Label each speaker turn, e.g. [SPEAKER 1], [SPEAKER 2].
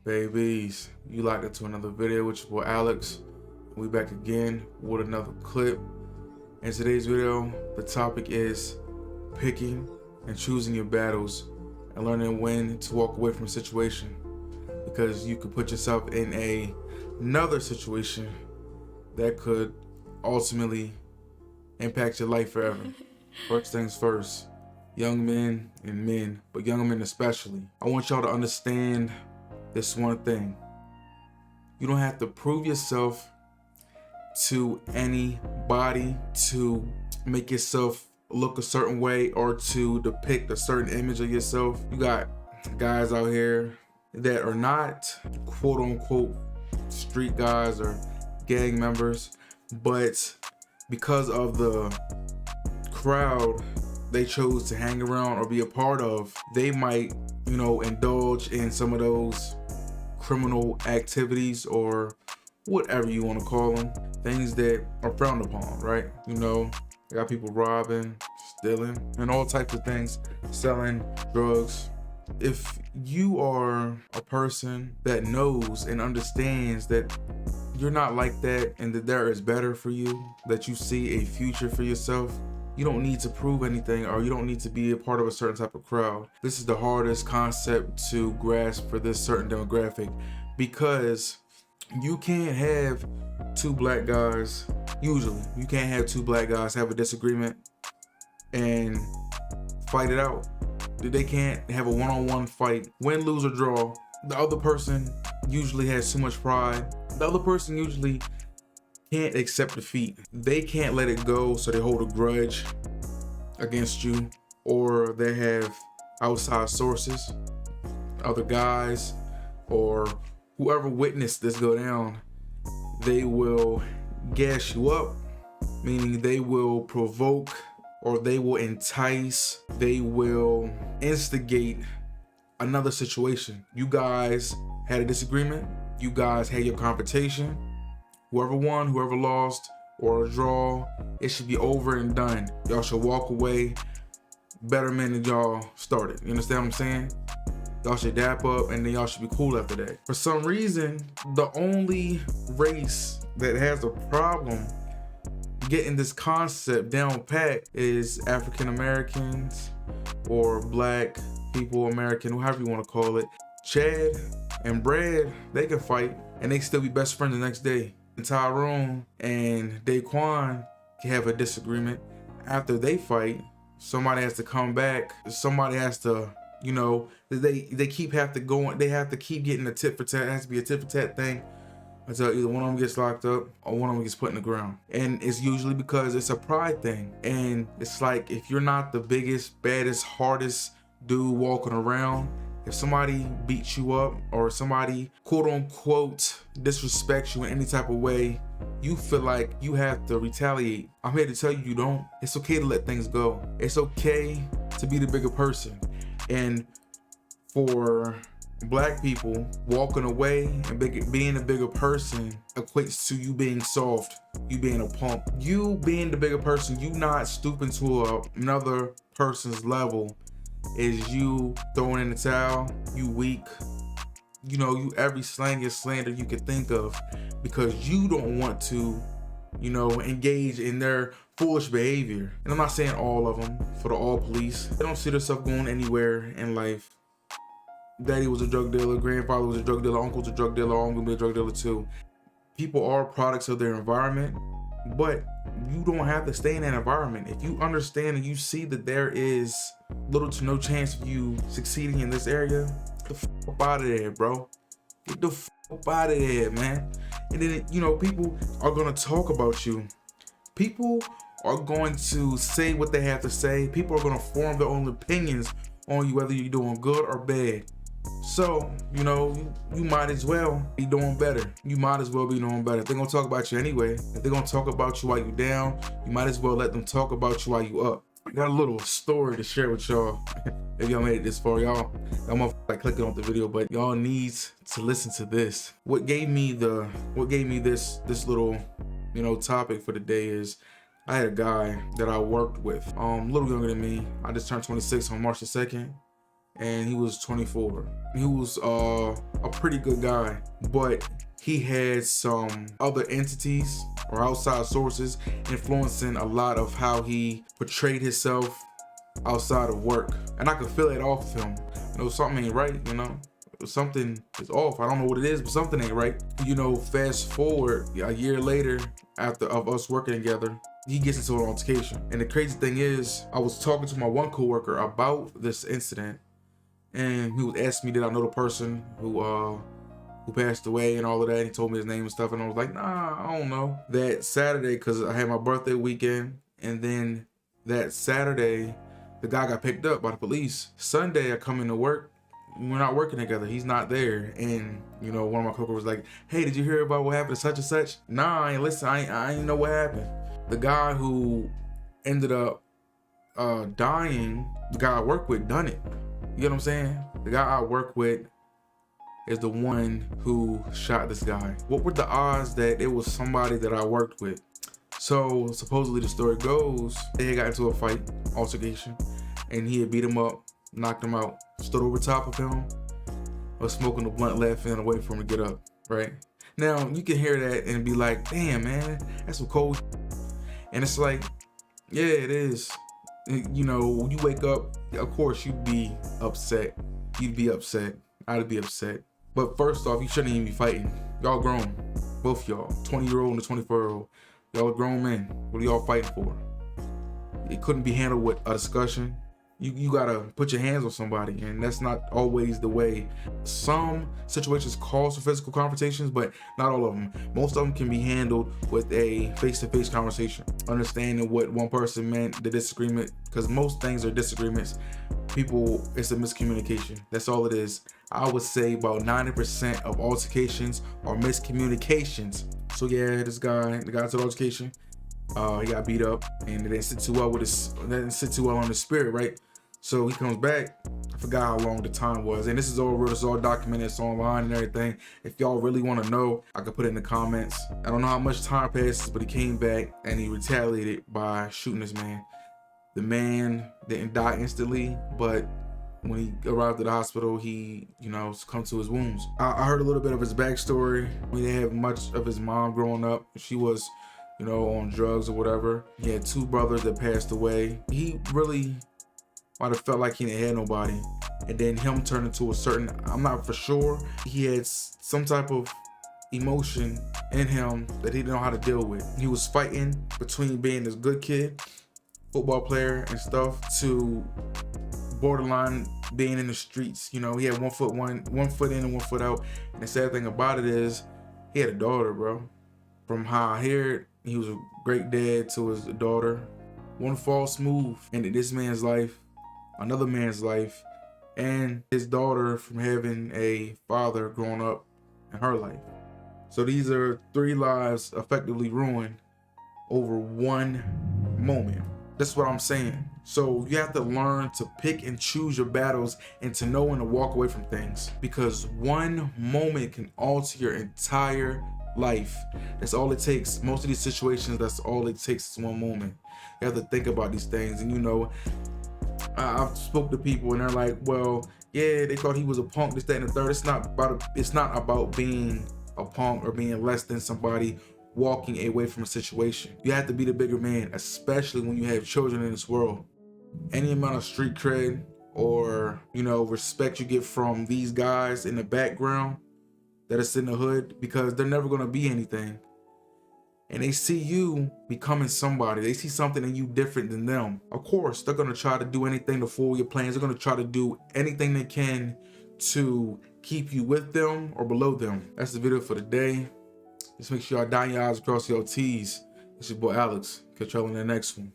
[SPEAKER 1] Babies, you locked into another video with your boy Alex. We back again with another clip. In today's video, the topic is picking and choosing your battles and learning when to walk away from a situation, because you could put yourself in another situation that could ultimately impact your life forever. First things first, young men and men, but young men especially, I want y'all to understand this one thing. You don't have to prove yourself to anybody to make yourself look a certain way or to depict a certain image of yourself. You got guys out here that are not quote unquote street guys or gang members, but because of the crowd they chose to hang around or be a part of, they might, indulge in some of those criminal activities or whatever you want to call them, things that are frowned upon, right? They got people robbing, stealing, and all types of things, selling drugs. If you are a person that knows and understands that you're not like that and that there is better for you, that you see a future for yourself, you don't need to prove anything, or you don't need to be a part of a certain type of crowd. This is the hardest concept to grasp for this certain demographic, because you can't have two black guys, usually, you can't have two black guys have a disagreement and fight it out. They can't have a one-on-one fight, win, lose, or draw. The other person usually has too much pride. The other person usually can't accept defeat. They can't let it go, so they hold a grudge against you, or they have outside sources, other guys, or whoever witnessed this go down. They will gas you up, meaning they will provoke, or they will entice, they will instigate another situation. You guys had a disagreement, you guys had your confrontation. Whoever won, whoever lost, or a draw, it should be over and done. Y'all should walk away better men than y'all started. You understand what I'm saying? Y'all should dap up and then y'all should be cool after that. For some reason, the only race that has a problem getting this concept down pat is African Americans or black people, American, however you want to call it. Chad and Brad, they can fight and they still be best friends the next day. And Tyrone and Daquan can have a disagreement. After they fight, somebody has to come back. Somebody has to, they keep getting a tit for tat. It has to be a tit for tat thing until either one of them gets locked up or one of them gets put in the ground. And it's usually because it's a pride thing. And it's like, if you're not the biggest, baddest, hardest dude walking around, if somebody beats you up or somebody quote unquote disrespects you in any type of way, you feel like you have to retaliate. I'm here to tell you, you don't. It's okay to let things go. It's okay to be the bigger person. And for black people, walking away and being a bigger person equates to you being soft, you being a punk. You being the bigger person, you not stooping to another person's level, is you throwing in the towel, you weak, you every slang and slander you can think of, because you don't want to, engage in their foolish behavior. And I'm not saying all of them, for the all police, they don't see themselves going anywhere in life. Daddy was a drug dealer, grandfather was a drug dealer, uncle's a drug dealer, I'm gonna be a drug dealer too. People are products of their environment, but you don't have to stay in that environment. If you understand and you see that there is little to no chance of you succeeding in this area, get the fuck out of there, bro. Get the fuck out of there, man. And then, people are gonna talk about you. People are going to say what they have to say. People are gonna form their own opinions on you, whether you're doing good or bad. So, you might as well be doing better. You might as well be doing better. If they're gonna talk about you anyway, if they're gonna talk about you while you down, you might as well let them talk about you while you up. I got a little story to share with y'all. If y'all made it this far, y'all clicking off the video, but y'all needs to listen to this. What gave me this little, topic for the day is, I had a guy that I worked with, a little younger than me. I just turned 26 on March the 2nd. and he was 24. He was a pretty good guy, but he had some other entities or outside sources influencing a lot of how he portrayed himself outside of work. And I could feel it off of him. You know, something ain't right, you know? Something is off. I don't know what it is, but something ain't right. You know, fast forward a year later, after of us working together, he gets into an altercation. And the crazy thing is, I was talking to my one coworker about this incident, and he was asking me, did I know the person who passed away and all of that? And he told me his name and stuff, and I was like, nah, I don't know. That Saturday, because I had my birthday weekend, and then that Saturday, the guy got picked up by the police. Sunday, I come into work. We're not working together. He's not there. And, you know, one of my coworkers was like, hey, did you hear about what happened to such and such? Nah, I ain't listen. I ain't know what happened. The guy who ended up dying, the guy I work with done it. You know what I'm saying? The guy I work with is the one who shot this guy. What were the odds that it was somebody that I worked with? So supposedly the story goes, they got into a fight, altercation, and he had beat him up, knocked him out, stood over top of him, was smoking a blunt, laughing and waiting for him to get up, right? Now, you can hear that and be like, damn, man, that's some cold shit. And it's like, yeah, it is. You know, when you wake up, of course, you'd be upset. You'd be upset. I'd be upset. But first off, you shouldn't even be fighting. Y'all grown, both y'all, 20-year-old and a 24-year-old. Y'all are grown men. What are y'all fighting for? It couldn't be handled with a discussion. You gotta put your hands on somebody, and that's not always the way. Some situations call for physical confrontations, but not all of them. Most of them can be handled with a face-to-face conversation. Understanding what one person meant, the disagreement, because most things are disagreements. People, it's a miscommunication. That's all it is. I would say about 90% of altercations are miscommunications. So yeah, this guy, the guy to the altercation, he got beat up, and it didn't sit too well with his, it didn't sit too well on his spirit, right? So he comes back. I forgot how long the time was, and this is all real. This is all documented. It's online and everything. If y'all really want to know, I could put it in the comments. I don't know how much time passes, but he came back and he retaliated by shooting this man. The man didn't die instantly, but when he arrived at the hospital, he, you know, succumbed to his wounds. I heard a little bit of his backstory. We didn't have much of his mom growing up. She was, you know, on drugs or whatever. He had two brothers that passed away. He really might have felt like he didn't have nobody. And then him turned into a certain, I'm not for sure, he had some type of emotion in him that he didn't know how to deal with. He was fighting between being this good kid, football player and stuff, to borderline being in the streets. You know, he had one foot in and one foot out. And the sad thing about it is he had a daughter, bro. From how I hear it, he was a great dad to his daughter. One false move ended this man's life, another man's life, and his daughter from having a father growing up in her life. So these are 3 lives effectively ruined over one moment. That's what I'm saying. So you have to learn to pick and choose your battles and to know when to walk away from things, because one moment can alter your entire life. That's all it takes. Most of these situations, that's all it takes is one moment. You have to think about these things. And you know, I've spoke to people and they're like, well, yeah, they thought he was a punk, this, that, and the third. It's not about being a punk or being less than somebody walking away from a situation. You have to be the bigger man, especially when you have children in this world. Any amount of street cred or, you know, respect you get from these guys in the background that is in the hood, because they're never gonna be anything. And they see you becoming somebody. They see something in you different than them. Of course, they're gonna try to do anything to fool your plans. They're gonna try to do anything they can to keep you with them or below them. That's the video for the day. Just make sure y'all dot your I's, cross your T's. It's your boy Alex. Catch y'all in the next one.